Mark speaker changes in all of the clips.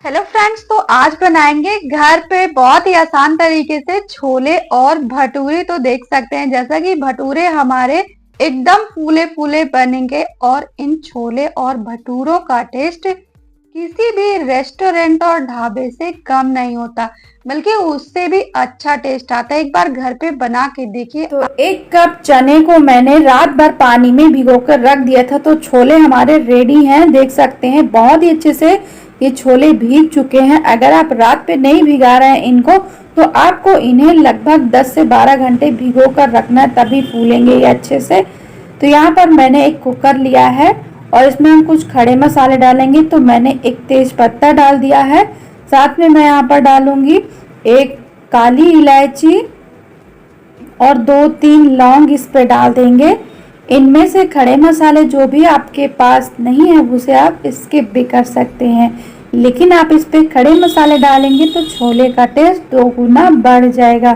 Speaker 1: Hello friends, तो आज बनाएंगे घर पे बहुत ही आसान तरीके से छोले और भटूरे। तो देख सकते हैं जैसा कि भटूरे हमारे एकदम फूले फूले बनेंगे और इन छोले और भटूरों का टेस्ट किसी भी रेस्टोरेंट और ढाबे से कम नहीं होता, बल्कि उससे भी अच्छा टेस्ट आता है। एक बार घर पे बना के देखिए।
Speaker 2: तो 1 कप चने को मैंने रात भर पानी में भिगोकर रख दिया था। तो छोले हमारे रेडी हैं, देख सकते हैं बहुत ही अच्छे से ये छोले भीग चुके हैं। अगर आप रात पे नहीं भिगा रहे हैं इनको, तो आपको इन्हें लगभग 10 से 12 घंटे भिगो कर रखना है, तभी फूलेंगे ये अच्छे से। तो यहाँ पर मैंने एक कुकर लिया है और इसमें हम कुछ खड़े मसाले डालेंगे। तो मैंने एक तेज पत्ता डाल दिया है, साथ में मैं यहाँ पर डालूंगी एक काली इलायची और 2-3 लौंग इस पे डाल देंगे। इनमें से खड़े मसाले जो भी आपके पास नहीं है उसे आप स्किप भी कर सकते हैं, लेकिन आप इस पे खड़े मसाले डालेंगे तो छोले का टेस्ट 2 गुना बढ़ जाएगा।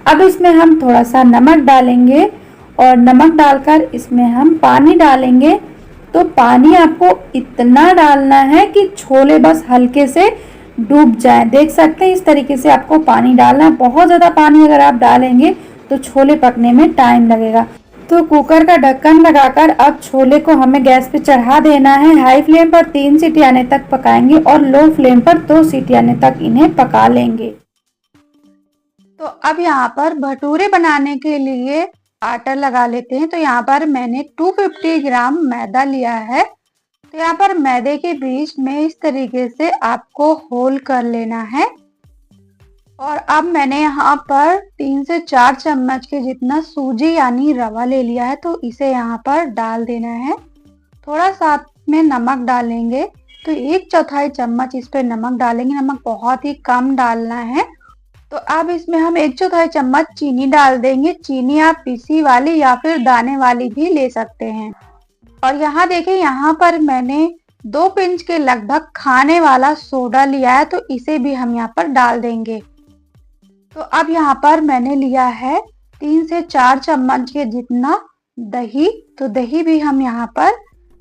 Speaker 2: अब इसमें हम थोड़ा सा नमक डालेंगे और नमक डालकर इसमें हम पानी डालेंगे। तो पानी आपको इतना डालना है कि छोले बस हल्के से डूब जाएं। देख सकते हैं इस तरीके से आपको पानी डालना है। बहुत ज़्यादा पानी अगर आप डालेंगे तो छोले पकने में टाइम लगेगा। तो कुकर का ढक्कन लगाकर अब छोले को हमें गैस पे चढ़ा देना है। हाई फ्लेम पर 3 सीटी आने तक पकाएंगे और लो फ्लेम पर 2 सीटी आने तक इन्हें पका लेंगे।
Speaker 1: तो अब यहाँ पर भटूरे बनाने के लिए आटा लगा लेते हैं। तो यहाँ पर मैंने 250 ग्राम मैदा लिया है। तो यहाँ पर मैदे के बीच में इस तरीके से आपको होल कर लेना है। और अब मैंने यहाँ पर 3 से 4 चम्मच के जितना सूजी यानी रवा ले लिया है। तो इसे यहाँ पर डाल देना है। थोड़ा साथ में नमक डालेंगे, तो 1/4 चम्मच इस पे नमक डालेंगे। नमक बहुत ही कम डालना है। तो अब इसमें हम 1/4 चम्मच चीनी डाल देंगे। चीनी आप पीसी वाली या फिर दाने वाली भी ले सकते हैं। और यहाँ देखिए, यहाँ पर मैंने 2 पिंच के लगभग खाने वाला सोडा लिया है। तो इसे भी हम यहाँ पर डाल देंगे। तो अब यहाँ पर मैंने लिया है 3 से 4 चम्मच के जितना दही। तो दही भी हम यहाँ पर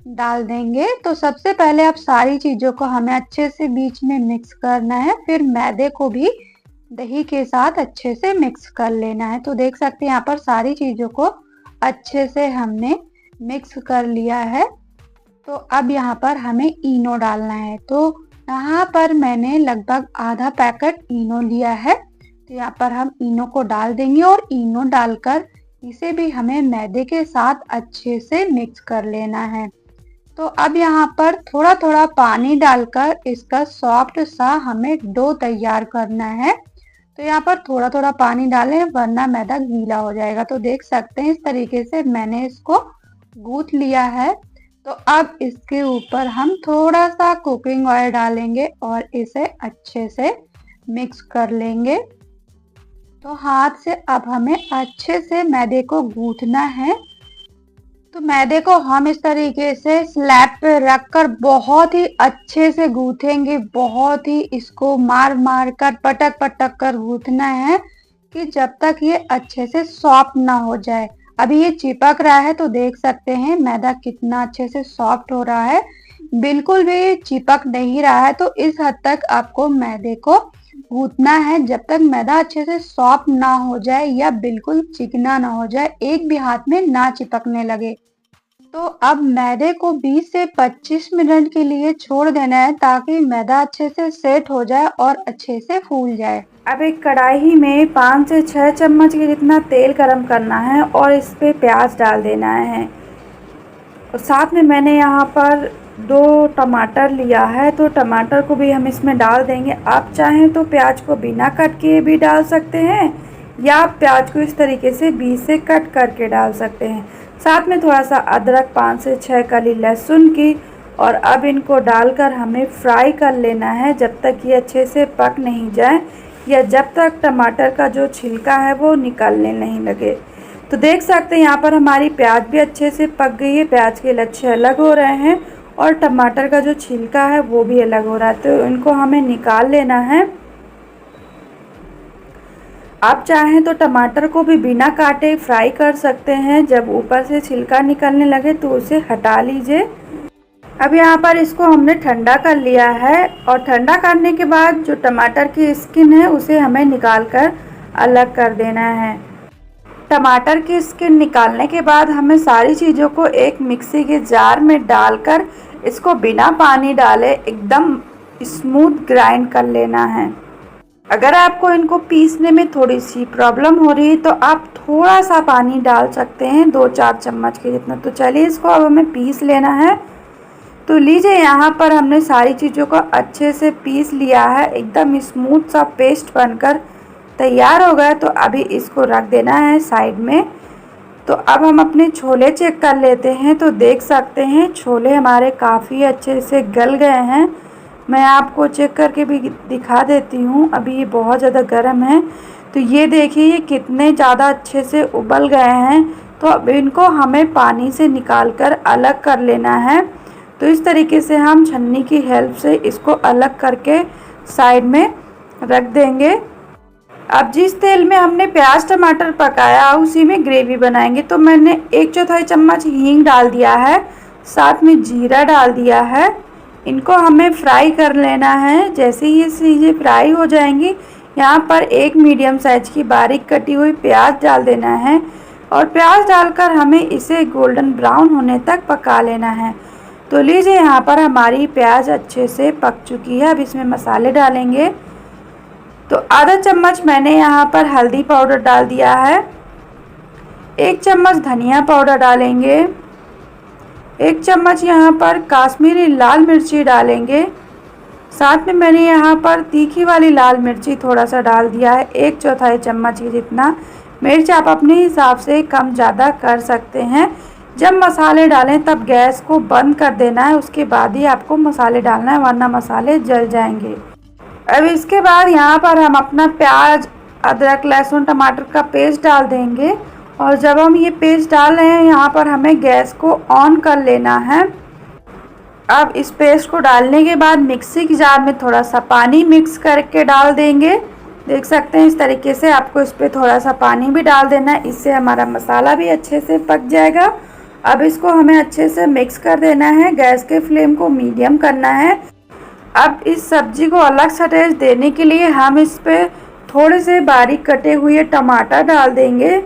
Speaker 1: डाल देंगे। तो सबसे पहले अब सारी चीजों को हमें अच्छे से बीच में मिक्स करना है, फिर मैदे को भी दही के साथ अच्छे से मिक्स कर लेना है। तो देख सकते हैं यहाँ पर सारी चीजों को अच्छे से हमने मिक्स कर लिया है। तो अब यहाँ पर हमें इनो डालना है। तो यहाँ पर मैंने लगभग आधा पैकेट इनो लिया है। तो यहाँ पर हम इनो को डाल देंगे और इनो डालकर इसे भी हमें मैदे के साथ अच्छे से मिक्स कर लेना है। तो अब यहाँ पर थोड़ा थोड़ा पानी डालकर इसका सॉफ्ट सा हमें डो तैयार करना है। तो यहाँ पर थोड़ा थोड़ा पानी डालें, वरना मैदा गीला हो जाएगा। तो देख सकते हैं इस तरीके से मैंने इसको गूंथ लिया है। तो अब इसके ऊपर हम थोड़ा सा कुकिंग ऑयल डालेंगे और इसे अच्छे से मिक्स कर लेंगे। तो हाथ से अब हमें अच्छे से मैदे को गूंथना है। तो मैदे को हम इस तरीके से स्लैब पे रखकर बहुत ही अच्छे से गूंथेंगे। बहुत ही इसको मार मार कर पटक पटक कर गूंथना है कि जब तक ये अच्छे से सॉफ्ट ना हो जाए। अभी ये चिपक रहा है, तो देख सकते हैं मैदा कितना अच्छे से सॉफ्ट हो रहा है। बिल्कुल भी चिपक नहीं रहा है। तो इस हद तक आपको मैदे को गूंथना है, जब तक मैदा अच्छे से सॉफ्ट ना हो जाए या बिल्कुल चिकना ना हो जाए, एक भी हाथ में ना चिपकने लगे। तो अब मैदे को 20 से 25 मिनट के लिए छोड़ देना है, ताकि मैदा अच्छे से सेट हो जाए और अच्छे से फूल जाए।
Speaker 2: अब एक कढ़ाई में 5 से 6 चम्मच के जितना तेल गरम करना है और इस पे प्याज डाल देना है। और साथ में मैंने यहाँ पर 2 टमाटर लिया है, तो टमाटर को भी हम इसमें डाल देंगे। आप चाहें तो प्याज को बिना कट किए भी डाल सकते हैं, या आप प्याज को इस तरीके से बीच से कट करके डाल सकते हैं। साथ में थोड़ा सा अदरक, 5 से 6 कली लहसुन की। और अब इनको डालकर हमें फ्राई कर लेना है, जब तक ये अच्छे से पक नहीं जाए या जब तक टमाटर का जो छिलका है वो निकलने नहीं लगे। तो देख सकते हैं यहाँ पर हमारी प्याज भी अच्छे से पक गई है। प्याज के लच्छे अलग हो रहे हैं और टमाटर का जो छिलका है वो भी अलग हो रहा है। तो इनको हमें निकाल लेना है। आप चाहें तो टमाटर को भी बिना काटे फ्राई कर सकते हैं। जब ऊपर से छिलका निकलने लगे तो उसे हटा लीजिए। अब यहाँ पर इसको हमने ठंडा कर लिया है और ठंडा करने के बाद जो टमाटर की स्किन है उसे हमें निकाल कर अलग कर देना है। टमाटर की स्किन निकालने के बाद हमें सारी चीज़ों को एक मिक्सी के जार में डालकर इसको बिना पानी डाले एकदम स्मूथ ग्राइंड कर लेना है। अगर आपको इनको पीसने में थोड़ी सी प्रॉब्लम हो रही है तो आप थोड़ा सा पानी डाल सकते हैं, 2-4 चम्मच के जितना। तो चलिए इसको अब हमें पीस लेना है। तो लीजिए यहाँ पर हमने सारी चीज़ों को अच्छे से पीस लिया है, एकदम स्मूथ सा पेस्ट बनकर तैयार हो गया। तो अभी इसको रख देना है साइड में। तो अब हम अपने छोले चेक कर लेते हैं। तो देख सकते हैं छोले हमारे काफ़ी अच्छे से गल गए हैं। मैं आपको चेक करके भी दिखा देती हूँ, अभी ये बहुत ज़्यादा गर्म है। तो ये देखिए ये कितने ज़्यादा अच्छे से उबल गए हैं। तो अब इनको हमें पानी से निकाल कर अलग कर लेना है। तो इस तरीके से हम छन्नी की हेल्प से इसको अलग करके साइड में रख देंगे। अब जिस तेल में हमने प्याज टमाटर पकाया उसी में ग्रेवी बनाएंगे। तो मैंने 1/4 चम्मच हींग डाल दिया है, साथ में जीरा डाल दिया है। इनको हमें फ्राई कर लेना है। जैसे ही ये चीज़ें फ्राई हो जाएंगी, यहाँ पर एक मीडियम साइज की बारीक कटी हुई प्याज डाल देना है और प्याज डालकर हमें इसे गोल्डन ब्राउन होने तक पका लेना है। तो लीजिए यहाँ पर हमारी प्याज अच्छे से पक चुकी है। अब इसमें मसाले डालेंगे। तो आधा चम्मच मैंने यहाँ पर हल्दी पाउडर डाल दिया है, 1 चम्मच धनिया पाउडर डालेंगे, 1 चम्मच यहाँ पर काश्मीरी लाल मिर्ची डालेंगे। साथ में मैंने यहाँ पर तीखी वाली लाल मिर्ची थोड़ा सा डाल दिया है, 1/4 चम्मच के जितना। मिर्च आप अपने हिसाब से कम ज़्यादा कर सकते हैं। जब मसाले डालें तब गैस को बंद कर देना है, उसके बाद ही आपको मसाले डालना है, वरना मसाले जल जाएंगे। अब इसके बाद यहाँ पर हम अपना प्याज अदरक लहसुन टमाटर का पेस्ट डाल देंगे। और जब हम ये पेस्ट डाल रहे हैं यहाँ पर हमें गैस को ऑन कर लेना है। अब इस पेस्ट को डालने के बाद मिक्सी के जार में थोड़ा सा पानी मिक्स करके डाल देंगे। देख सकते हैं इस तरीके से आपको इस पर थोड़ा सा पानी भी डाल देना है, इससे हमारा मसाला भी अच्छे से पक जाएगा। अब इसको हमें अच्छे से मिक्स कर देना है, गैस के फ्लेम को मीडियम करना है। अब इस सब्जी को अलग सा टेस्ट देने के लिए हम इस पर थोड़े से बारीक कटे हुए टमाटर डाल देंगे।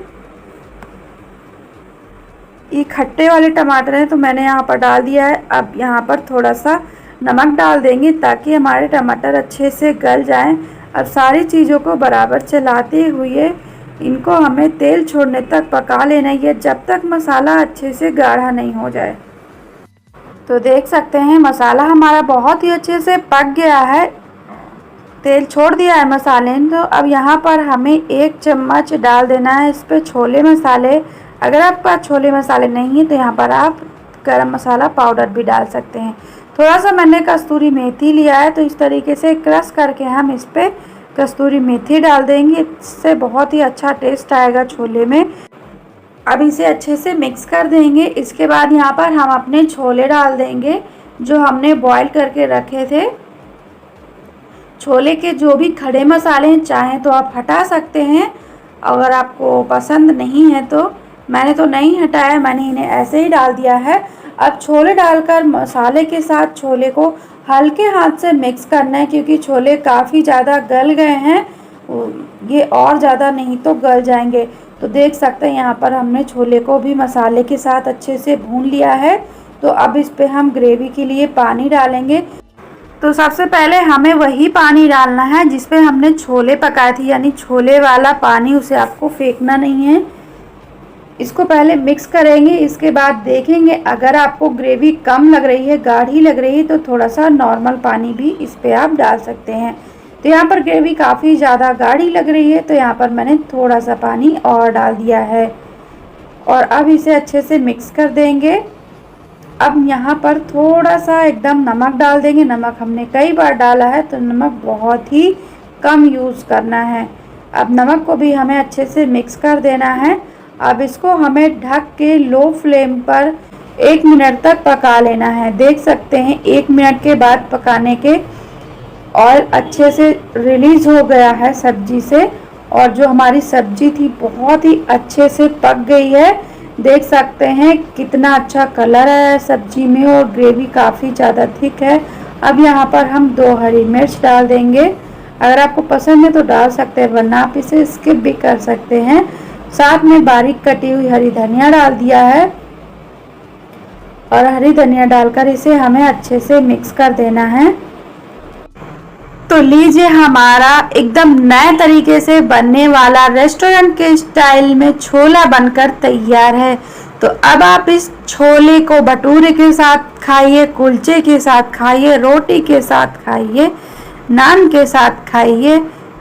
Speaker 2: ये खट्टे वाले टमाटर हैं तो मैंने यहाँ पर डाल दिया है। अब यहाँ पर थोड़ा सा नमक डाल देंगे ताकि हमारे टमाटर अच्छे से गल जाएं। अब सारी चीज़ों को बराबर चलाते हुए इनको हमें तेल छोड़ने तक पका लेना है, जब तक मसाला अच्छे से गाढ़ा नहीं हो जाए। तो देख सकते हैं मसाला हमारा बहुत ही अच्छे से पक गया है, तेल छोड़ दिया है मसाले ने। तो अब यहाँ पर हमें 1 चम्मच डाल देना है इस पर छोले मसाले। अगर आपके पास छोले मसाले नहीं है तो यहाँ पर आप गरम मसाला पाउडर भी डाल सकते हैं। थोड़ा सा मैंने कस्तूरी मेथी लिया है, तो इस तरीके से क्रश करके हम इस पर कस्तूरी मेथी डाल देंगे, इससे बहुत ही अच्छा टेस्ट आएगा छोले में। अब इसे अच्छे से मिक्स कर देंगे। इसके बाद यहाँ पर हम अपने छोले डाल देंगे जो हमने बॉईल करके रखे थे। छोले के जो भी खड़े मसाले हैं चाहें तो आप हटा सकते हैं, अगर आपको पसंद नहीं है तो। मैंने तो नहीं हटाया, मैंने इन्हें ऐसे ही डाल दिया है। अब छोले डालकर मसाले के साथ छोले को हल्के हाथ से मिक्स करना है, क्योंकि छोले काफ़ी ज़्यादा गल गए हैं, ये और ज़्यादा नहीं तो गल जाएंगे। तो देख सकते हैं यहाँ पर हमने छोले को भी मसाले के साथ अच्छे से भून लिया है। तो अब इस पे हम ग्रेवी के लिए पानी डालेंगे। तो सबसे पहले हमें वही पानी डालना है जिस पे हमने छोले पकाए थे, यानी छोले वाला पानी, उसे आपको फेंकना नहीं है। इसको पहले मिक्स करेंगे, इसके बाद देखेंगे अगर आपको ग्रेवी कम लग रही है, गाढ़ी लग रही है, तो थोड़ा सा नॉर्मल पानी भी इस पर आप डाल सकते हैं। तो यहाँ पर ग्रेवी काफ़ी ज़्यादा गाढ़ी लग रही है, तो यहाँ पर मैंने थोड़ा सा पानी और डाल दिया है। और अब इसे अच्छे से मिक्स कर देंगे। अब यहाँ पर थोड़ा सा एकदम नमक डाल देंगे। नमक हमने कई बार डाला है, तो नमक बहुत ही कम यूज़ करना है। अब नमक को भी हमें अच्छे से मिक्स कर देना है। अब इसको हमें ढक के लो फ्लेम पर 1 मिनट तक पका लेना है। देख सकते हैं 1 मिनट के बाद पकाने के ऑयल अच्छे से रिलीज़ हो गया है सब्जी से, और जो हमारी सब्जी थी बहुत ही अच्छे से पक गई है। देख सकते हैं कितना अच्छा कलर है सब्जी में और ग्रेवी काफ़ी ज़्यादा थिक है। अब यहाँ पर हम 2 हरी मिर्च डाल देंगे। अगर आपको पसंद है तो डाल सकते हैं, वरना आप इसे स्किप भी कर सकते हैं। साथ में बारीक कटी हुई हरी धनिया डाल दिया है और हरी धनिया डालकर इसे हमें अच्छे से मिक्स कर देना है। तो लीजिए, हमारा एकदम नए तरीके से बनने वाला रेस्टोरेंट के स्टाइल में छोला बनकर तैयार है। तो अब आप इस छोले को भटूरे के साथ खाइए, कुलचे के साथ खाइए, रोटी के साथ खाइए, नान के साथ खाइए।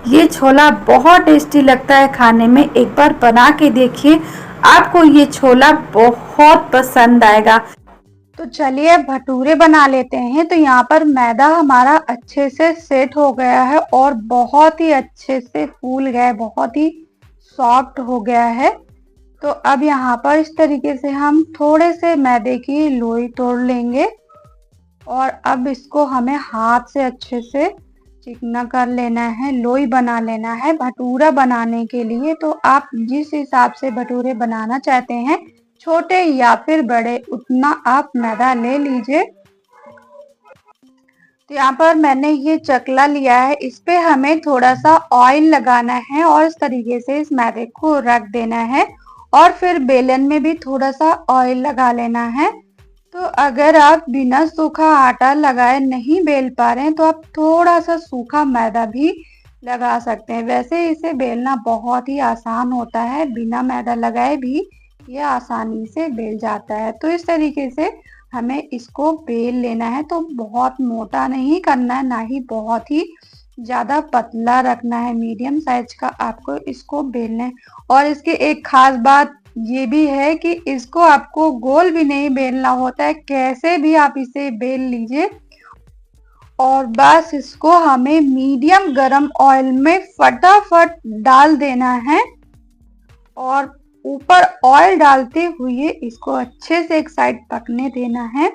Speaker 2: ये छोला बहुत टेस्टी लगता है खाने में। एक बार बना के देखिए, आपको ये छोला बहुत पसंद आएगा।
Speaker 1: तो चलिए भटूरे बना लेते हैं। तो यहाँ पर मैदा हमारा अच्छे से सेट हो गया है और बहुत ही अच्छे से फूल गया है, बहुत ही सॉफ्ट हो गया है। तो अब यहाँ पर इस तरीके से हम थोड़े से मैदे की लोई तोड़ लेंगे और अब इसको हमें हाथ से अच्छे से चिकना कर लेना है, लोई बना लेना है भटूरा बनाने के लिए। तो आप जिस हिसाब से भटूरे बनाना चाहते हैं, छोटे या फिर बड़े, उतना आप मैदा ले लीजिए। तो यहाँ पर मैंने ये चकला लिया है, इस पे हमें थोड़ा सा ऑयल लगाना है और इस तरीके से इस मैदे को रख देना है और फिर बेलन में भी थोड़ा सा ऑयल लगा लेना है। तो अगर आप बिना सूखा आटा लगाए नहीं बेल पा रहे हैं तो आप थोड़ा सा सूखा मैदा भी लगा सकते हैं। वैसे इसे बेलना बहुत ही आसान होता है, बिना मैदा लगाए भी ये आसानी से बेल जाता है। तो इस तरीके से हमें इसको बेल लेना है। तो बहुत मोटा नहीं करना है, ना ही बहुत ही ज़्यादा पतला रखना है, मीडियम साइज का आपको इसको बेलना है। और इसकी एक खास बात ये भी है कि इसको आपको गोल भी नहीं बेलना होता है, कैसे भी आप इसे बेल लीजिए। और बस इसको हमें मीडियम गरम ऑयल में फटाफट डाल देना है और ऊपर ऑयल डालते हुए इसको अच्छे से एक साइड पकने देना है।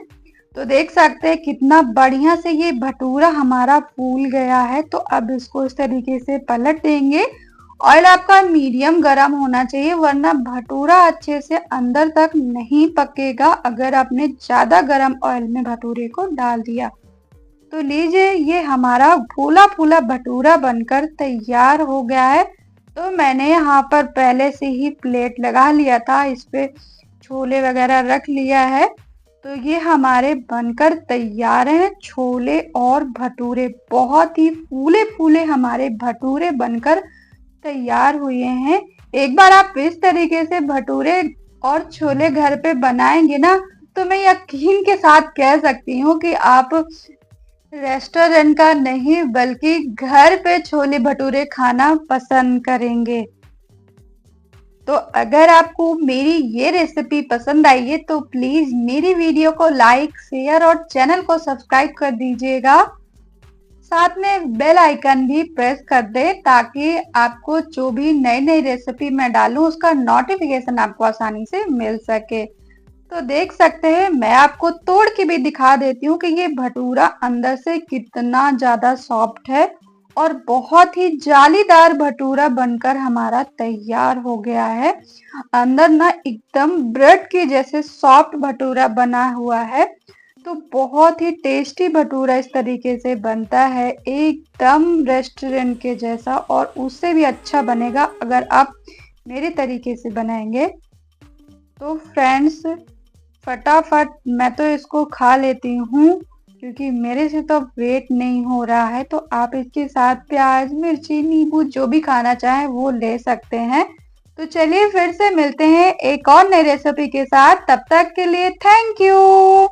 Speaker 1: तो देख सकते हैं कितना बढ़िया से ये भटूरा हमारा फूल गया है। तो अब इसको इस तरीके से पलट देंगे। ऑयल आपका मीडियम गरम होना चाहिए, वरना भटूरा अच्छे से अंदर तक नहीं पकेगा अगर आपने ज्यादा गरम ऑयल में भटूरे को डाल दिया। तो लीजिए, ये हमारा फूला फूला भटूरा बनकर तैयार हो गया है। तो मैंने यहाँ पर पहले से ही प्लेट लगा लिया था, इस पे छोले वगैरह रख लिया है। तो ये हमारे बनकर तैयार हैं छोले और भटूरे। बहुत ही फूले फूले हमारे भटूरे बनकर तैयार हुए हैं। एक बार आप इस तरीके से भटूरे और छोले घर पे बनाएंगे ना, तो मैं यकीन के साथ कह सकती हूँ कि आप रेस्टोरेंट का नहीं बल्कि घर पे छोले भटूरे खाना पसंद करेंगे। तो अगर आपको मेरी ये रेसिपी पसंद आई है तो प्लीज मेरी वीडियो को लाइक, शेयर और चैनल को सब्सक्राइब कर दीजिएगा। साथ में बेल आइकन भी प्रेस कर दे ताकि आपको जो भी नई नई रेसिपी मैं डालूं उसका नोटिफिकेशन आपको आसानी से मिल सके। तो देख सकते हैं, मैं आपको तोड़ के भी दिखा देती हूँ कि ये भटूरा अंदर से कितना ज्यादा सॉफ्ट है और बहुत ही जालीदार भटूरा बनकर हमारा तैयार हो गया है। अंदर ना एकदम ब्रेड के जैसे सॉफ्ट भटूरा बना हुआ है। तो बहुत ही टेस्टी भटूरा इस तरीके से बनता है, एकदम रेस्टोरेंट के जैसा, और उससे भी अच्छा बनेगा अगर आप मेरे तरीके से बनाएंगे। तो फ्रेंड्स, फटाफट मैं तो इसको खा लेती हूँ क्योंकि मेरे से तो वेट नहीं हो रहा है। तो आप इसके साथ प्याज, मिर्ची, नींबू जो भी खाना चाहें वो ले सकते हैं। तो चलिए फिर से मिलते हैं एक और नई रेसिपी के साथ। तब तक के लिए थैंक यू।